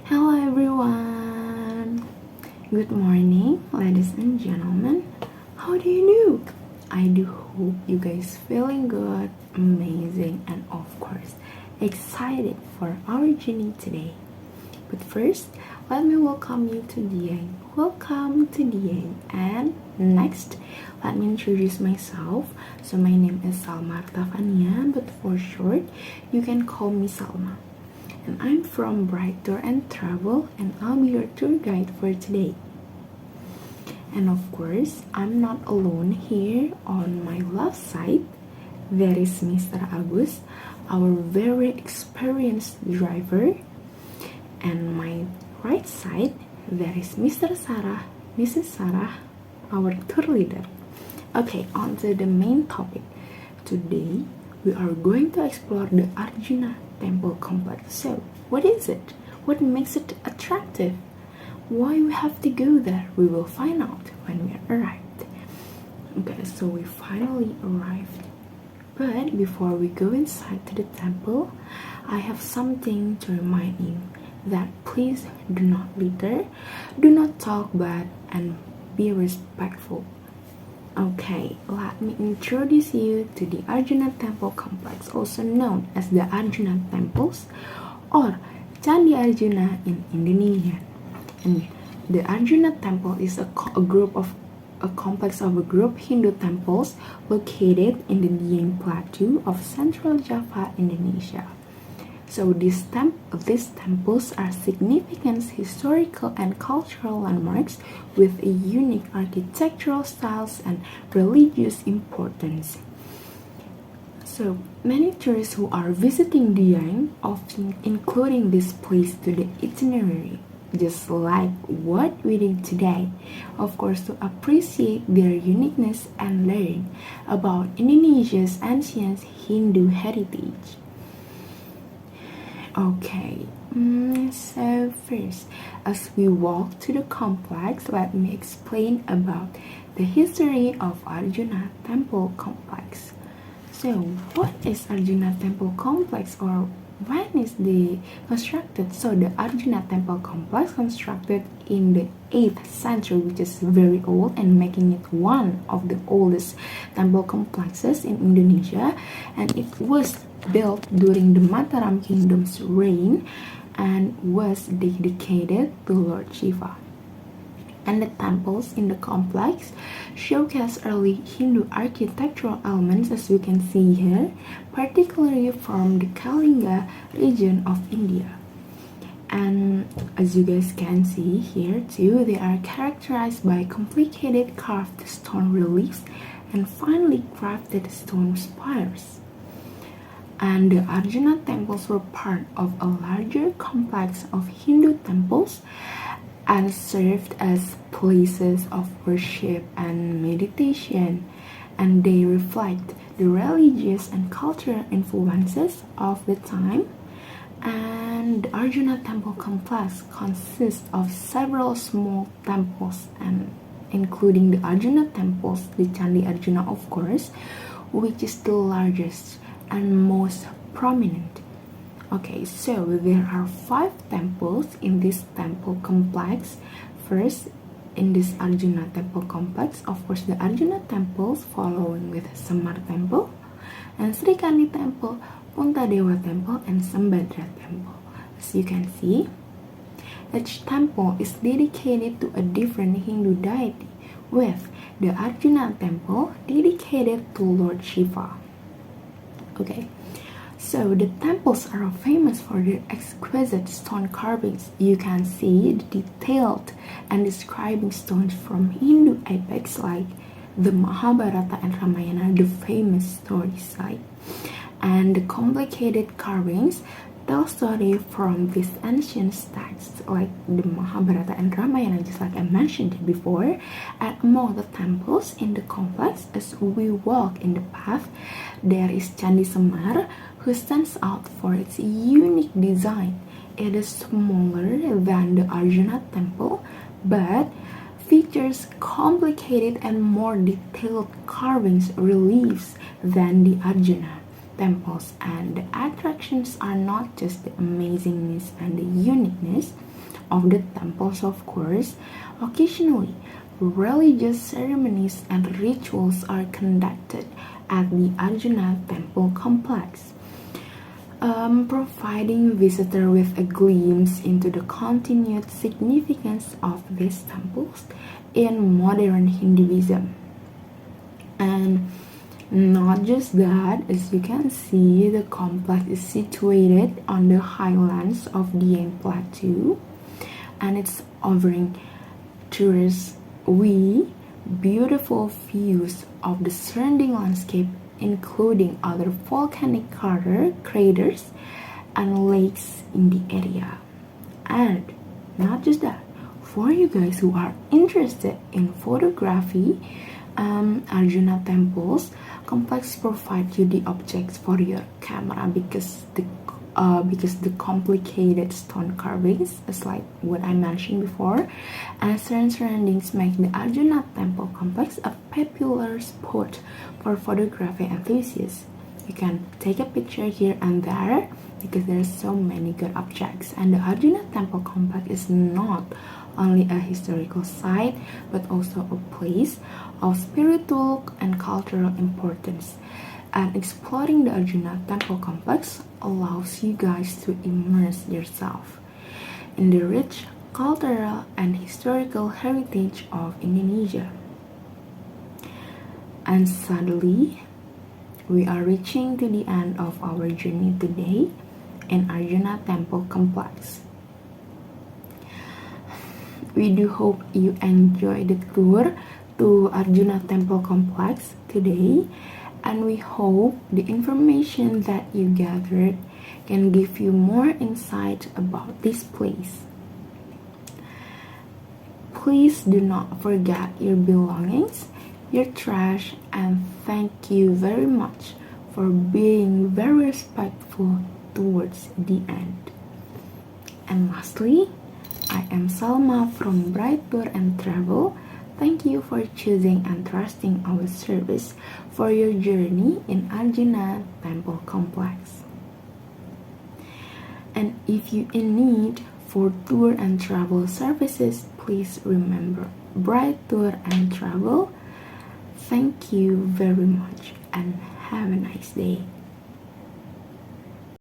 Hello everyone! Good morning, ladies and gentlemen. How do you do? I do hope you guys feeling good, amazing, and of course, excited for our journey today. But first, let me welcome you to Dieng. Welcome to Dieng. And next, let me introduce myself. So my name is Salma Arthavania, but for short, you can call me Salma. And I'm from Bright Tour and Travel, and I'll be your tour guide for today. And of course, I'm not alone here. On my left side, there is Mr. Agus, our very experienced driver. And my right side, there is Mrs. Sarah, our tour leader. Okay, on to the main topic. Today, we are going to explore the Arjuna temple complex. So, what is it? What makes it attractive? Why we have to go there? We will find out when we arrived. Okay, so we finally arrived. But before we go inside to the temple, I have something to remind you that please do not litter, do not talk bad, and be respectful. Okay, let me introduce you to the Arjuna Temple Complex, also known as the Arjuna Temples or Candi Arjuna in Indonesia. And the Arjuna Temple is a complex of a group Hindu temples located in the Dieng Plateau of Central Java, Indonesia. So these temples are significant historical and cultural landmarks with a unique architectural styles and religious importance. So many tourists who are visiting Dieng often including this place to the itinerary, just like what we did today, of course, to appreciate their uniqueness and learn about Indonesia's ancient Hindu heritage. Okay, so first, as we walk to the complex, let me explain about the history of Arjuna Temple Complex. So, what is Arjuna Temple Complex, or when is the constructed? So, the Arjuna Temple Complex constructed in the 8th century, which is very old and making it one of the oldest temple complexes in Indonesia, and it was built during the Mataram Kingdom's reign and was dedicated to Lord Shiva. And the temples in the complex showcase early Hindu architectural elements, as you can see here, particularly from the Kalinga region of India. And as you guys can see here too, they are characterized by complicated carved stone reliefs and finely crafted stone spires. And the Arjuna temples were part of a larger complex of Hindu temples and served as places of worship and meditation, and they reflect the religious and cultural influences of the time. And the Arjuna temple complex consists of several small temples, and including the Arjuna temples, the Candi Arjuna of course, which is the largest and most prominent. Okay, so there are 5 temples in this temple complex. First, in this Arjuna temple complex, of course, the Arjuna temples following with Semar temple and Sri Kandi temple, Puntadewa temple, and Sembadra temple. As you can see, each temple is dedicated to a different Hindu deity, with the Arjuna temple dedicated to Lord Shiva. Okay, so the temples are famous for their exquisite stone carvings. You can see the detailed and describing stones from Hindu epics like the Mahabharata and Ramayana, the famous stories, right? And the complicated carvings tell story from these ancient texts like the Mahabharata and Ramayana, just like I mentioned before. And among the temples in the complex, as we walk in the path, there is Candi Semar, who stands out for its unique design. It is smaller than the Arjuna temple, but features complicated and more detailed carvings reliefs than the Arjuna temples. And the attractions are not just the amazingness and the uniqueness, of the temples, of course, occasionally religious ceremonies and rituals are conducted at the Arjuna temple complex, providing visitors with a glimpse into the continued significance of these temples in modern Hinduism. And not just that, as you can see, the complex is situated on the highlands of the Plateau, and it's offering tourists beautiful views of the surrounding landscape, including other volcanic craters and lakes in the area. And not just that, for you guys who are interested in photography, Arjuna temples complex provide you the objects for your camera because the complicated stone carvings, as like what I mentioned before, and surroundings make the Arjuna temple complex a popular spot for photography enthusiasts. You can take a picture here and there because there are so many good objects, and the Arjuna temple complex is not only a historical site but also a place of spiritual and cultural importance. And exploring the Arjuna temple complex allows you guys to immerse yourself in the rich cultural and historical heritage of Indonesia. And suddenly, we are reaching to the end of our journey today in Arjuna temple complex. We do hope you enjoyed the tour to Arjuna temple complex today, and we hope the information that you gathered can give you more insight about this place. Please do not forget your belongings, your trash, and thank you very much for being very respectful towards the end. And lastly, I am Salma from Bright Tour and Travel. Thank you for choosing and trusting our service for your journey in Arjuna Temple Complex. And if you in need for tour and travel services, please remember Bright Tour and Travel. Thank you very much and have a nice day.